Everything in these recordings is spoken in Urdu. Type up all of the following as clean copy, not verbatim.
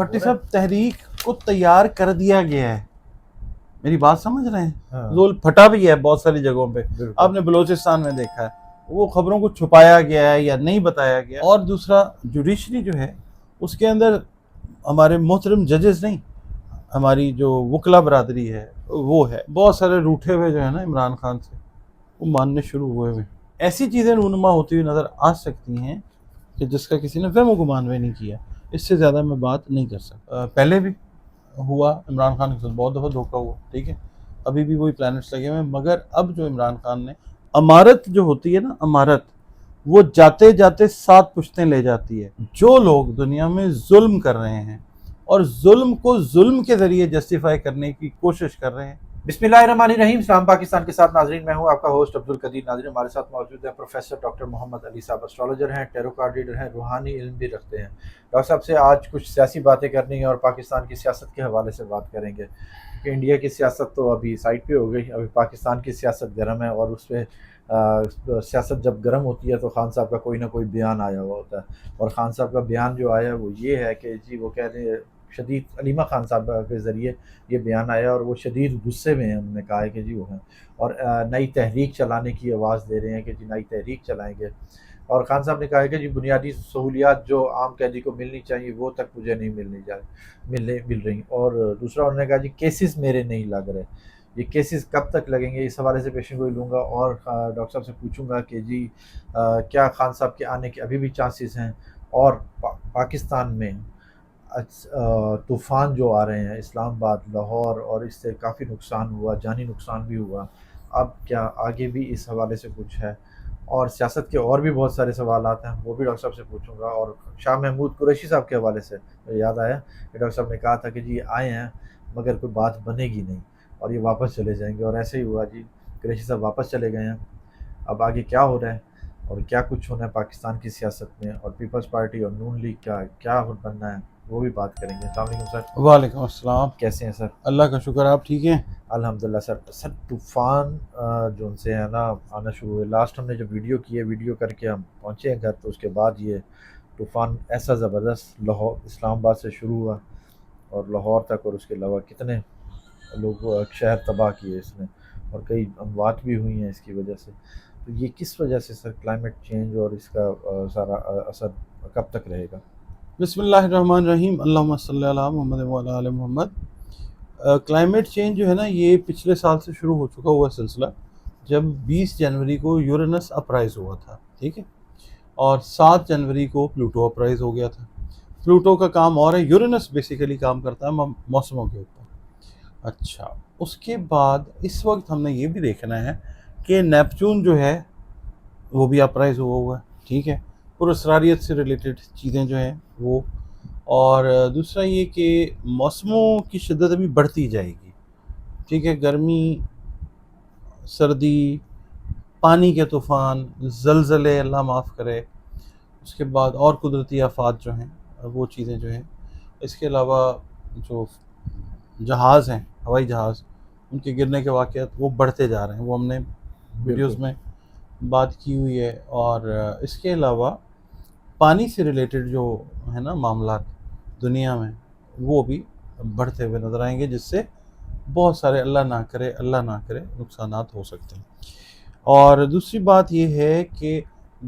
بھٹی صاحب تحریک کو تیار کر دیا گیا ہے، میری بات سمجھ رہے ہیں؟ زول پھٹا بھی ہے بہت ساری جگہوں پہ، آپ نے بلوچستان میں دیکھا ہے، وہ خبروں کو چھپایا گیا ہے یا نہیں بتایا گیا۔ اور دوسرا جوڈیشری جو ہے اس کے اندر ہمارے محترم ججز نہیں، ہماری جو وکلا برادری ہے وہ ہے، بہت سارے روٹھے ہوئے جو ہے نا عمران خان سے وہ ماننے شروع ہوئے ہوئے۔ ایسی چیزیں رونما ہوتی ہوئی نظر آ سکتی ہیں کہ جس کا کسی نے وہم و گمان بھی نہیں کیا، اس سے زیادہ میں بات نہیں کر سکتا۔ پہلے بھی ہوا، عمران خان کے ساتھ بہت دفعہ دھوکہ ہوا، ٹھیک ہے، ابھی بھی وہی پلانٹس لگے ہوئے ہیں، مگر اب جو عمران خان نے امارت جو ہوتی ہے نا، امارت وہ جاتے جاتے 7 پشتیں لے جاتی ہے۔ جو لوگ دنیا میں ظلم کر رہے ہیں اور ظلم کو ظلم کے ذریعے جسٹیفائی کرنے کی کوشش کر رہے ہیں۔ بسم اللہ الرحمن الرحیم، اسلام پاکستان کے ساتھ ناظرین، میں ہوں آپ کا ہوسٹ عبدالقدیر۔ ناظرین، ہمارے ساتھ موجود ہے پروفیسر ڈاکٹر محمد علی صاحب، اسٹرالوجر ہیں، ٹیرو کارڈ ریڈر ہیں، روحانی علم بھی رکھتے ہیں۔ ڈاکٹر صاحب سے آج کچھ سیاسی باتیں کرنی ہیں اور پاکستان کی سیاست کے حوالے سے بات کریں گے، کیونکہ انڈیا کی سیاست تو ابھی سائڈ پہ ہو گئی، ابھی پاکستان کی سیاست گرم ہے، اور اس پہ سیاست جب گرم ہوتی ہے تو خان صاحب کا کوئی نہ کوئی بیان آیا ہوا ہوتا ہے، اور خان صاحب کا بیان جو آیا وہ یہ ہے کہ جی وہ کہہ رہے ہیں، شدید علیمہ خان صاحب کے ذریعے یہ بیان آیا اور وہ شدید غصے میں ہیں، انہوں نے کہا ہے کہ جی وہ ہیں، اور نئی تحریک چلانے کی آواز دے رہے ہیں کہ جی نئی تحریک چلائیں گے، اور خان صاحب نے کہا ہے کہ جی بنیادی سہولیات جو عام قیدی کو ملنی چاہیے وہ تک مجھے نہیں مل رہی، اور دوسرا انہوں نے کہا جی کیسز میرے نہیں لگ رہے، یہ کیسز کب تک لگیں گے، اس حوالے سے پیشن گوئی لوں گا، اور ڈاکٹر صاحب سے پوچھوں گا کہ جی کیا خان صاحب کے آنے کے ابھی بھی چانسز ہیں، اور پاکستان میں طوفان جو آ رہے ہیں، اسلام آباد، لاہور، اور اس سے کافی نقصان ہوا، جانی نقصان بھی ہوا، اب کیا آگے بھی اس حوالے سے کچھ ہے، اور سیاست کے اور بھی بہت سارے سوالات ہیں وہ بھی ڈاکٹر صاحب سے پوچھوں گا، اور شاہ محمود قریشی صاحب کے حوالے سے مجھے یاد آیا کہ ڈاکٹر صاحب نے کہا تھا کہ جی یہ آئے ہیں مگر کوئی بات بنے گی نہیں اور یہ واپس چلے جائیں گے، اور ایسے ہی ہوا جی، قریشی صاحب واپس چلے گئے ہیں۔ اب آگے کیا ہو رہا ہے اور کیا کچھ ہونا ہے پاکستان کی سیاست میں، اور پیپلز پارٹی اور نون لیگ کا کیا بننا ہے، وہ بھی بات کریں گے۔ السلام علیکم سر۔ وعلیکم السلام، کیسے ہیں سر؟ اللہ کا شکر، آپ ٹھیک ہیں؟ الحمدللہ سر۔ سر طوفان جو ان سے ہے نا آنا شروع ہوئے، لاسٹ ہم نے جو ویڈیو کی ہے، ویڈیو کر کے ہم پہنچے ہیں گھر، تو اس کے بعد یہ طوفان ایسا زبردست لاہور اسلام آباد سے شروع ہوا اور لاہور تک، اور اس کے علاوہ کتنے لوگ شہر تباہ کیے اس نے، اور کئی اموات بھی ہوئی ہیں اس کی وجہ سے۔ تو یہ کس وجہ سے سر کلائمیٹ چینج اور اس کا سارا اثر کب تک رہے گا؟ بسم اللہ الرحمن الرحیم، اللہم صلی علی محمد وعلی آل محمد۔ کلائمیٹ چینج جو ہے نا یہ پچھلے سال سے شروع ہو چکا ہوا سلسلہ، جب 20 جنوری کو یورینس اپرائز ہوا تھا، ٹھیک ہے، اور 7 جنوری کو پلوٹو اپرائز ہو گیا تھا۔ پلوٹو کا کام اور ہے، یورینس بیسیکلی کام کرتا ہے موسموں کے اوپر۔ اچھا، اس کے بعد اس وقت ہم نے یہ بھی دیکھنا ہے کہ نیپچون جو ہے وہ بھی اپرائز ہوا ہے، ٹھیک ہے، پراسراریت سے ریلیٹڈ چیزیں جو ہیں وہ، اور دوسرا یہ کہ موسموں کی شدت ابھی بڑھتی جائے گی، ٹھیک ہے، گرمی، سردی، پانی کے طوفان، زلزلے، اللہ معاف کرے، اس کے بعد اور قدرتی آفات جو ہیں وہ چیزیں جو ہیں، اس کے علاوہ جو جہاز ہیں، ہوائی جہاز، ان کے گرنے کے واقعات وہ بڑھتے جا رہے ہیں، وہ ہم نے ویڈیوز میں بات کی ہوئی ہے، اور اس کے علاوہ پانی سے ریلیٹڈ جو ہے نا معاملات دنیا میں وہ بھی بڑھتے ہوئے نظر آئیں گے، جس سے بہت سارے اللہ نہ کرے نقصانات ہو سکتے ہیں۔ اور دوسری بات یہ ہے کہ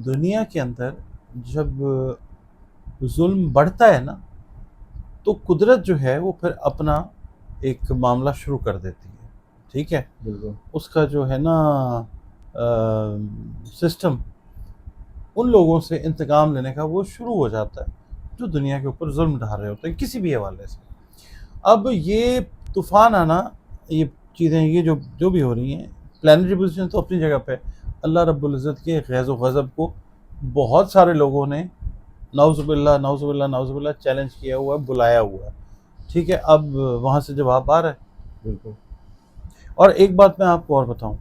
دنیا کے اندر جب ظلم بڑھتا ہے نا تو قدرت جو ہے وہ پھر اپنا ایک معاملہ شروع کر دیتی ہے، ٹھیک ہے، بالکل اس کا جو ہے نا سسٹم ان لوگوں سے انتقام لینے کا وہ شروع ہو جاتا ہے جو دنیا کے اوپر ظلم ڈھا رہے ہوتے ہیں کسی بھی حوالے سے۔ اب یہ طوفان آنا، یہ چیزیں، یہ جو بھی ہو رہی ہیں، پلانٹری پوزیشن تو اپنی جگہ پہ، اللہ رب العزت کے غیظ و غضب کو بہت سارے لوگوں نے نعوذ باللہ چیلنج کیا ہوا ہے، بلایا ہوا ہے، ٹھیک ہے، اب وہاں سے جواب آ رہا ہے۔ بالکل۔ اور ایک بات میں آپ کو اور بتاؤں،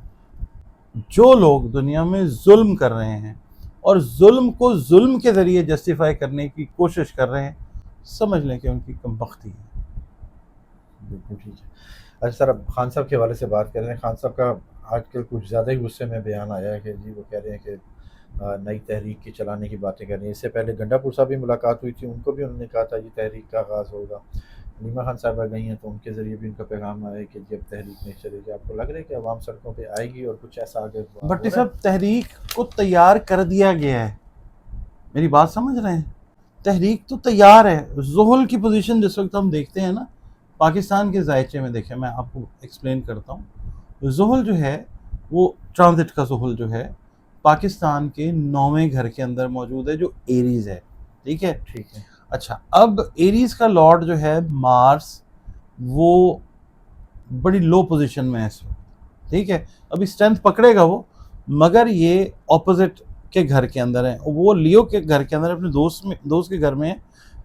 جو لوگ دنیا میں ظلم کر رہے ہیں اور ظلم کو ظلم کے ذریعے جسٹیفائی کرنے کی کوشش کر رہے ہیں، سمجھ لیں کہ ان کی کم بختی ہے۔ بالکل ٹھیک ہے۔ اچھا سر، اب خان صاحب کے حوالے سے بات کر رہے ہیں۔ خان صاحب کا آج کل کچھ زیادہ ہی غصے میں بیان آیا ہے کہ جی وہ کہہ رہے ہیں کہ نئی تحریک کی چلانے کی باتیں کر رہی ہیں. اس سے پہلے گنڈا پور صاحب بھی ملاقات ہوئی تھی, ان کو بھی انہوں نے کہا تھا یہ تحریک کا آغاز ہوگا. نیما خان صاحبہ گئی ہیں تو ان کے ذریعے بھی ان کا پیغام آیا کہ جب تحریک نہیں چلے گی. آپ کو لگ رہا ہے کہ عوام سڑکوں پہ آئے گی اور کچھ ایسا آگے بھٹی صاحب تحریک کو تیار کر دیا گیا ہے, میری بات سمجھ رہے ہیں؟ تحریک تو تیار ہے. زحل کی پوزیشن جس وقت ہم دیکھتے ہیں نا پاکستان کے ذائچے میں, دیکھیں میں آپ کو ایکسپلین کرتا ہوں. زحل جو ہے وہ ٹرانزٹ کا زحل جو ہے پاکستان کے 9ویں گھر کے اندر موجود ہے جو ایریز ہے. ٹھیک ہے. ٹھیک ہے. اچھا, اب ایریز کا لارڈ جو ہے مارس, وہ بڑی لو پوزیشن میں ہے اس وقت. ٹھیک ہے, ابھی اسٹرینتھ پکڑے گا وہ, مگر یہ اپوزٹ کے گھر کے اندر ہے. وہ لیو کے گھر کے اندر اپنے دوست کے گھر میں ہے,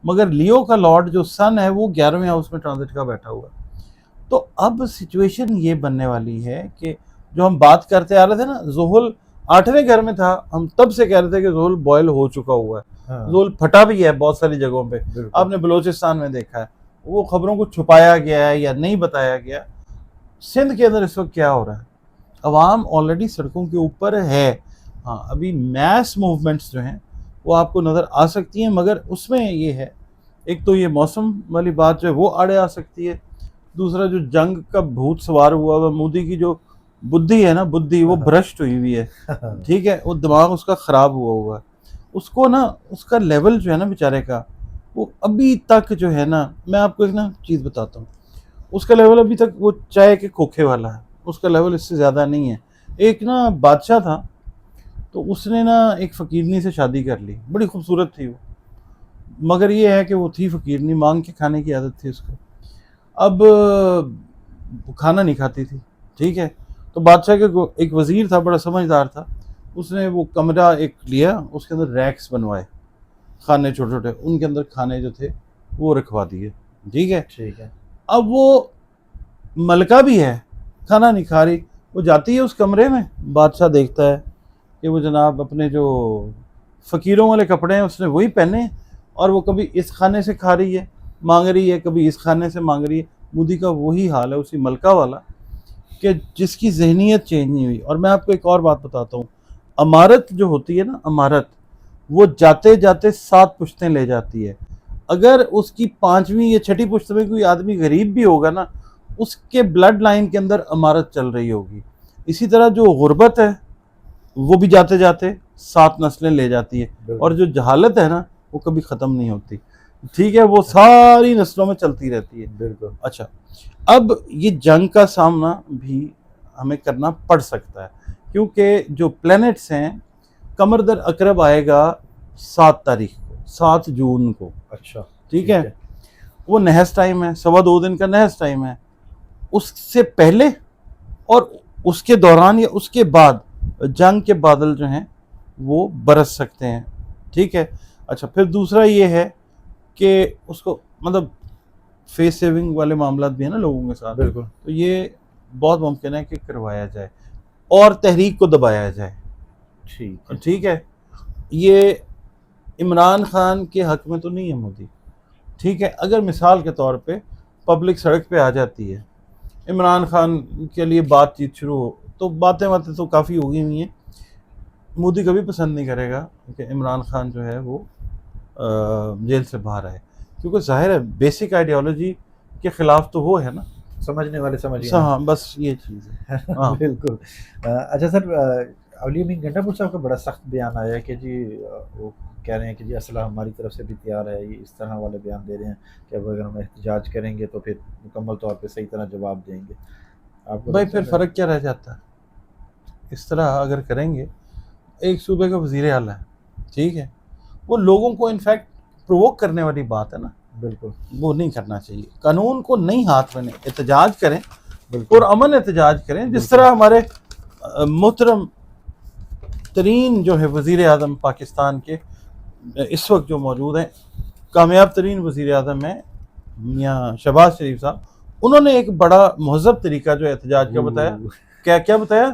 مگر لیو کا لارڈ جو سن ہے وہ 11ویں ہاؤس میں ٹرانزٹ کا بیٹھا ہوا ہے. تو اب سچویشن یہ بننے والی ہے کہ جو ہم بات کرتے آ رہے تھے نا, زحل 8ویں گھر میں تھا, ہم تب سے کہہ رہے تھے کہ زحل بوائل ہو چکا ہوا ہے. زحل پھٹا بھی ہے بہت ساری جگہوں پہ. آپ نے بلوچستان میں دیکھا ہے, وہ خبروں کو چھپایا گیا ہے یا نہیں بتایا گیا. سندھ کے اندر اس وقت کیا ہو رہا ہے, عوام آلریڈی سڑکوں کے اوپر ہے. ہاں, ابھی میس موومنٹس جو ہیں وہ آپ کو نظر آ سکتی ہیں, مگر اس میں یہ ہے, ایک تو یہ موسم والی بات جو ہے وہ آڑے آ سکتی ہے, دوسرا جو جنگ کا بھوت سوار ہوا ہے, مودی کی جو بدھی ہے نا, بدھی وہ برشٹ ہوئی ہوئی ہے. ٹھیک ہے, وہ دماغ اس کا خراب ہوا ہے. اس کو نا, اس کا لیول جو ہے نا بیچارے کا, وہ ابھی تک جو ہے نا, میں آپ کو ایک نا چیز بتاتا ہوں, اس کا لیول ابھی تک وہ چائے کے کھوکھے والا ہے, اس کا لیول اس سے زیادہ نہیں ہے. ایک نا بادشاہ تھا, تو اس نے نا ایک فقیرنی سے شادی کر لی, بڑی خوبصورت تھی وہ, مگر یہ ہے کہ وہ تھی فقیرنی, مانگ کے کھانے کی عادت تھی اس کو. اب کھانا نہیں کھاتی تھی. ٹھیک ہے, تو بادشاہ کے ایک وزیر تھا, بڑا سمجھدار تھا, اس نے وہ کمرہ ایک لیا, اس کے اندر ریکس بنوائے, کھانے چھوٹے چھوٹے, ان کے اندر کھانے جو تھے وہ رکھوا دیے. ٹھیک ہے. ٹھیک ہے. اب وہ ملکہ بھی ہے, کھانا نہیں کھا رہی, وہ جاتی ہے اس کمرے میں, بادشاہ دیکھتا ہے کہ وہ جناب اپنے جو فقیروں والے کپڑے ہیں اس نے وہی پہنے, اور وہ کبھی اس کھانے سے کھا رہی ہے مانگ رہی ہے, کبھی اس کھانے سے مانگ رہی ہے. مودی کا وہی حال ہے, اسی ملکہ والا, کہ جس کی ذہنیت چینج نہیں ہوئی. اور میں آپ کو ایک اور بات بتاتا ہوں, امارت جو ہوتی ہے نا, امارت وہ جاتے جاتے 7 پشتیں لے جاتی ہے. اگر اس کی 5ویں یا 6ٹھی پشت میں کوئی آدمی غریب بھی ہوگا نا, اس کے بلڈ لائن کے اندر امارت چل رہی ہوگی. اسی طرح جو غربت ہے وہ بھی جاتے جاتے 7 نسلیں لے جاتی ہے, اور جو جہالت ہے نا وہ کبھی ختم نہیں ہوتی. ٹھیک ہے, وہ ساری نسلوں میں چلتی رہتی ہے. بالکل. اچھا, اب یہ جنگ کا سامنا بھی ہمیں کرنا پڑ سکتا ہے, کیونکہ جو پلینٹس ہیں, قمر در عقرب آئے گا 7 تاریخ کو, 7 جون کو. اچھا. ٹھیک ہے, وہ نحس ٹائم ہے, 2.25 دن کا نحس ٹائم ہے. اس سے پہلے اور اس کے دوران یا اس کے بعد جنگ کے بادل جو ہیں وہ برس سکتے ہیں. ٹھیک ہے. اچھا, پھر دوسرا یہ ہے کہ اس کو مطلب فیس سیونگ والے معاملات بھی ہیں نا لوگوں کے ساتھ. بالکل. تو یہ بہت ممکن ہے کہ کروایا جائے اور تحریک کو دبایا جائے. ٹھیک ہے, یہ عمران خان کے حق میں تو نہیں ہے مودی. ٹھیک ہے, اگر مثال کے طور پہ پبلک سڑک پہ آ جاتی ہے, عمران خان کے لیے بات چیت شروع ہو, تو باتیں تو کافی ہو گئی ہوئی ہیں. مودی کبھی پسند نہیں کرے گا کہ عمران خان جو ہے وہ جیل سے باہر آئے, کیونکہ ظاہر ہے بیسک آئیڈیالوجی کے خلاف تو وہ ہے نا, سمجھنے والے سمجھیں. ہاں, بس یہ چیز ہے. بالکل. اچھا سر, اولیاء امین گنڈا پور صاحب کا بڑا سخت بیان آیا ہے کہ جی وہ کہہ رہے ہیں کہ جی اسلحہ ہماری طرف سے بھی تیار ہے, یہ اس طرح والے بیان دے رہے ہیں کہ اب اگر ہم احتجاج کریں گے تو پھر مکمل طور پہ صحیح طرح جواب دیں گے. آپ کو بھائی پھر فرق کیا رہ جاتا ہے؟ اس طرح اگر کریں گے, ایک صوبے کا وزیر اعلیٰ ہے, ٹھیک ہے, وہ لوگوں کو انفیکٹ پرووک کرنے والی بات ہے نا. بالکل, وہ نہیں کرنا چاہیے. قانون کو نہیں ہاتھ میں لیں, احتجاج کریں, اور امن احتجاج کریں, جس طرح ہمارے محترم ترین جو ہے وزیر اعظم پاکستان کے اس وقت جو موجود ہیں, کامیاب ترین وزیر اعظم ہیں میاں شہباز شریف صاحب, انہوں نے ایک بڑا مہذب طریقہ جو احتجاج کا بتایا. کیا بتایا؟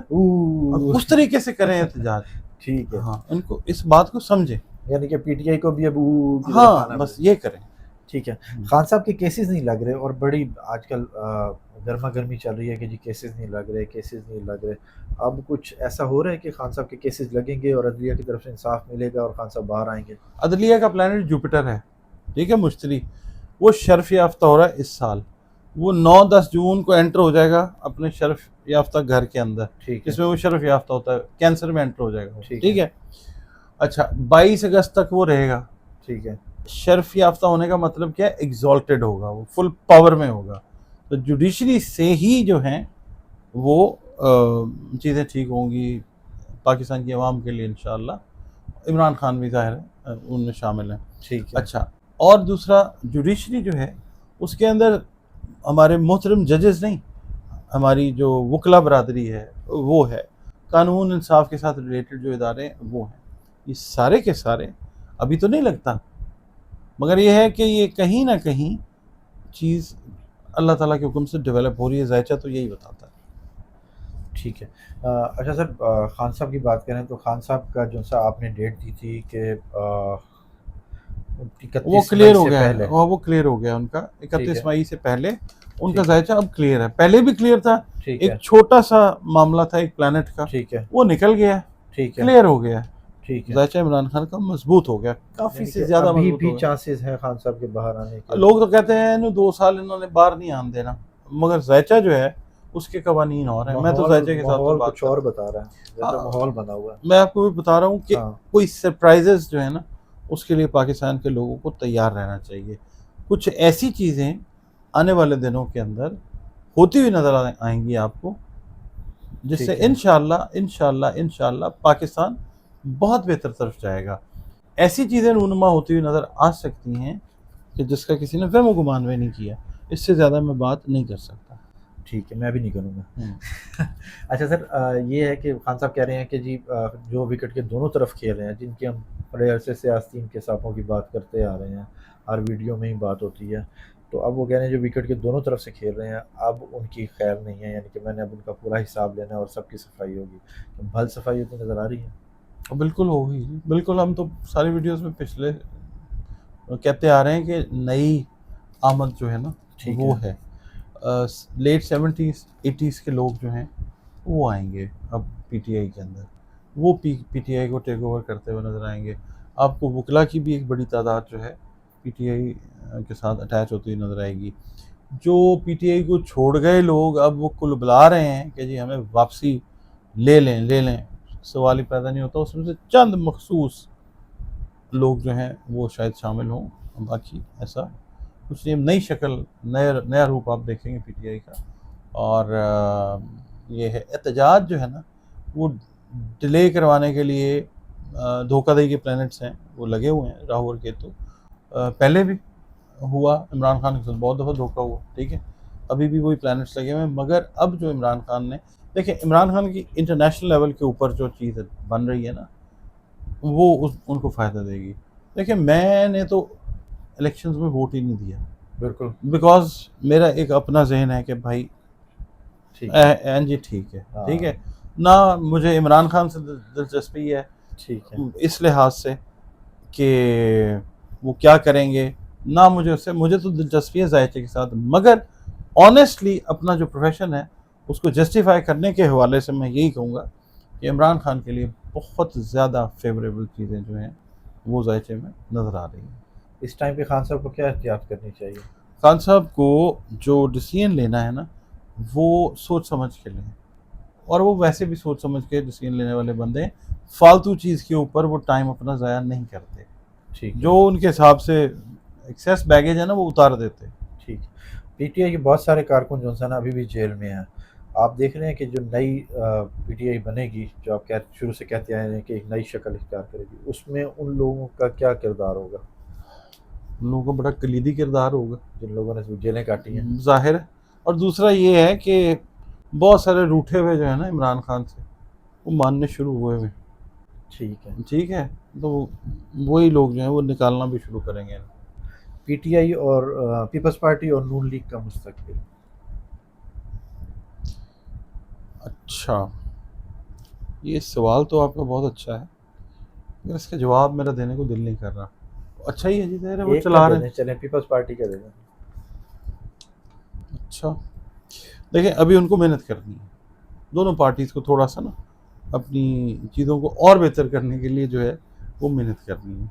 اس طریقے سے کریں احتجاج. ٹھیک ہے. ہاں, ان کو اس بات کو سمجھیں, یعنی کہ پی ٹی آئی کو بھی اب ہاں بس یہ کریں. ٹھیک ہے. خان صاحب کے کیسز نہیں لگ رہے, اور بڑی آج کل گرما گرمی چل رہی ہے کہ جی کیسز نہیں لگ رہے. اب کچھ ایسا ہو رہا ہے کہ خان صاحب کے کیسز لگیں گے اور عدلیہ کی طرف سے انصاف ملے گا اور خان صاحب باہر آئیں گے؟ عدلیہ کا پلانٹ جوپیٹر ہے، ٹھیک ہے، مشتری، وہ شرف یافتہ ہو رہا ہے اس سال. وہ 9-10 جون کو انٹر ہو جائے گا اپنے شرف یافتہ گھر کے اندر، جس میں وہ شرف یافتہ ہوتا ہے، کینسر میں انٹر ہو جائے گا، ٹھیک ہے. اچھا 22 اگست تک وہ رہے گا. ٹھیک ہے. شرف یافتہ ہونے کا مطلب کیا ہے؟ ایگزالٹڈ ہوگا، وہ فل پاور میں ہوگا. تو جوڈیشری سے ہی جو ہیں وہ چیزیں ٹھیک ہوں گی پاکستان کی عوام کے لیے انشاءاللہ. عمران خان بھی ظاہر ہے ان میں شامل ہیں. ٹھیک ہے. اچھا، اور دوسرا جوڈیشری جو ہے اس کے اندر ہمارے محترم ججز نہیں، ہماری جو وکلا برادری ہے وہ ہے، قانون انصاف کے ساتھ ریلیٹڈ جو ادارے ہیں وہ ہیں. یہ سارے کے سارے ابھی تو نہیں لگتا، مگر یہ ہے کہ یہ کہیں نہ کہیں چیز اللہ تعالیٰ کے حکم سے ڈیولپ ہو رہی ہے. ذائچہ تو یہی بتاتا ہے. ٹھیک ہے. اچھا سر، خان صاحب کی بات کریں تو خان صاحب کا جو سا آپ نے ڈیٹ دی تھی کہ وہ کلیئر ہو گیا ہے، وہ کلیئر ہو گیا ان کا 31 مئی سے پہلے ان کا ذائچہ اب کلیئر ہے. پہلے بھی کلیئر تھا، ایک چھوٹا سا معاملہ تھا ایک پلانٹ کا، ٹھیک ہے، وہ نکل گیا، ٹھیک ہے، کلیئر ہو گیا. ٹھیک ہے. ذائچہ عمران خان کا مضبوط ہو گیا، کافی سے زیادہ مضبوط ہو بھی گیا. چانسز ہیں خان صاحب کے باہر آنے کے. لوگ تو کہتے ہیں 2 سال انہوں نے باہر نہیں آن دینا، مگر ذائچہ جو ہے اس کے قوانین اور ہیں. میں تو ذائچہ کے ساتھ بات کچھ اور بتا رہا ہے، جیسا ماحول بنا ہوا ہے. میں آپ کو بھی بتا رہا ہوں کہ کوئی سرپرائزز جو ہے نا اس کے لیے پاکستان کے لوگوں کو تیار رہنا چاہیے. کچھ ایسی چیزیں آنے والے دنوں کے اندر ہوتی ہوئی نظر آئیں گی آپ کو، جس سے انشاءاللہ پاکستان بہت بہتر طرف جائے گا. ایسی چیزیں رونما ہوتی ہوئی نظر آ سکتی ہیں کہ جس کا کسی نے وہم و گمان بھی نہیں کیا. اس سے زیادہ میں بات نہیں کر سکتا. ٹھیک ہے، میں بھی نہیں کروں گا. اچھا سر، یہ ہے کہ خان صاحب کہہ رہے ہیں کہ جی جو وکٹ کے دونوں طرف کھیل رہے ہیں، جن کی ہم بڑے عرصے سے آستین کے سانپوں کی بات کرتے آ رہے ہیں، ہر ویڈیو میں ہی بات ہوتی ہے، تو اب وہ کہہ رہے ہیں جو وکٹ کے دونوں طرف سے کھیل رہے ہیں اب ان کی خیر نہیں ہے، یعنی کہ میں نے اب ان کا پورا حساب لینا ہے اور سب کی صفائی ہوگی. بھل صفائی ہوتی نظر آ رہی ہے؟ بالکل ہوگی، بالکل. ہم تو ساری ویڈیوز میں پچھلے کہتے آ رہے ہیں کہ نئی آمد جو ہے نا وہ ہے. لیٹ 70s 80s کے لوگ جو ہیں وہ آئیں گے اب پی ٹی آئی کے اندر، وہ پی ٹی آئی کو ٹیک اوور کرتے ہوئے نظر آئیں گے. آپ کو وکلا کی بھی ایک بڑی تعداد جو ہے پی ٹی آئی کے ساتھ اٹیچ ہوتی ہوئی نظر آئے گی. جو پی ٹی آئی کو چھوڑ گئے لوگ اب وہ کل بلا رہے ہیں کہ جی ہمیں واپسی لے لیں. سوال ہی پیدا نہیں ہوتا. اس میں سے چند مخصوص لوگ جو ہیں وہ شاید شامل ہوں، باقی ایسا کچھ نہیں. نئی شکل، نیا روپ آپ دیکھیں گے پی ٹی آئی کا. اور یہ ہے احتجاج جو ہے نا وہ ڈیلے کروانے کے لیے دھوکہ دہی کے پلانٹس ہیں وہ لگے ہوئے ہیں. راہو اور کیتو پہلے بھی ہوا، عمران خان کے ساتھ بہت دفعہ دھوکہ ہوا، ٹھیک ہے، ابھی بھی وہی پلانٹس لگے ہوئے ہیں. مگر اب جو عمران خان نے دیکھیں، عمران خان کی انٹرنیشنل لیول کے اوپر جو چیز بن رہی ہے نا وہ ان کو فائدہ دے گی. دیکھیں میں نے تو الیکشنز میں ووٹ ہی نہیں دیا، بالکل، بیکاز میرا ایک اپنا ذہن ہے کہ بھائی جی ٹھیک ہے، نہ مجھے عمران خان سے دلچسپی ہے، ٹھیک ہے، اس لحاظ سے کہ وہ کیا کریں گے، نہ مجھے تو دلچسپی ہے ذائچے کے ساتھ. مگر آنیسٹلی اپنا جو پروفیشن ہے اس کو جسٹیفائی کرنے کے حوالے سے میں یہی کہوں گا کہ عمران خان کے لیے بہت زیادہ فیوریبل چیزیں جو ہیں وہ ذائچے میں نظر آ رہی ہیں. اس ٹائم پہ خان صاحب کو کیا احتیاط کرنی چاہیے؟ خان صاحب کو جو ڈیسیژن لینا ہے نا وہ سوچ سمجھ کے لیں، اور وہ ویسے بھی سوچ سمجھ کے ڈیسیژن لینے والے بندے ہیں. فالتو چیز کے اوپر وہ ٹائم اپنا ضائع نہیں کرتے. ٹھیک، جو ان کے حساب سے ایکسیس بیگیج ہے نا وہ اتار دیتے. ٹھیک. پی ٹی آئی کے بہت سارے کارکن جو ہیں نا ابھی بھی جیل میں ہیں. آپ دیکھ رہے ہیں کہ جو نئی پی ٹی آئی بنے گی، جو آپ شروع سے کہتے آئے ہیں کہ ایک نئی شکل اختیار کرے گی، اس میں ان لوگوں کا کیا کردار ہوگا؟ ان لوگوں کا بڑا کلیدی کردار ہوگا جن لوگوں نے جیلیں کاٹی ہیں، ظاہر ہے. اور دوسرا یہ ہے کہ بہت سارے روٹھے ہوئے جو ہیں نا عمران خان سے وہ ماننے شروع ہوئے ہوئے. ٹھیک ہے، تو وہی لوگ جو ہیں وہ نکالنا بھی شروع کریں گے. پی ٹی آئی اور پیپلز پارٹی اور نون لیگ کا مستقبل. اچھا، یہ سوال تو آپ کا بہت اچھا ہے، مگر اس کا جواب میرا دینے کو دل نہیں کر رہا. اچھا ہی ہے جی، وہ چلا رہے ہیں. چلیں پیپلز پارٹی کا دے دیں. اچھا، دیکھیں ابھی ان کو محنت کرنی ہے، دونوں پارٹیز کو تھوڑا سا نا اپنی چیزوں کو اور بہتر کرنے کے لیے جو ہے وہ محنت کرنی ہے.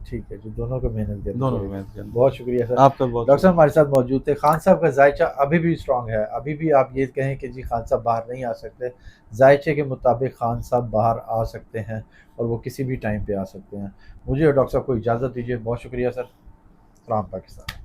ٹھیک ہے جی، دونوں کو محنت کرنی دونوں پڑے کو گی. محنت کرنی ہے. بہت شکریہ سر. آپ کا بہت ڈاکٹر صاحب ہمارے ساتھ موجود تھے. خان صاحب کا ذائچہ ابھی بھی اسٹرانگ ہے، ابھی بھی آپ یہ کہیں کہ جی خان صاحب باہر نہیں آ سکتے، ذائچے کے مطابق خان صاحب باہر آ سکتے ہیں اور وہ کسی بھی ٹائم پہ آ سکتے ہیں. مجھے اور ڈاکٹر صاحب کو اجازت دیجیے. بہت شکریہ سر. سلام پاکستان.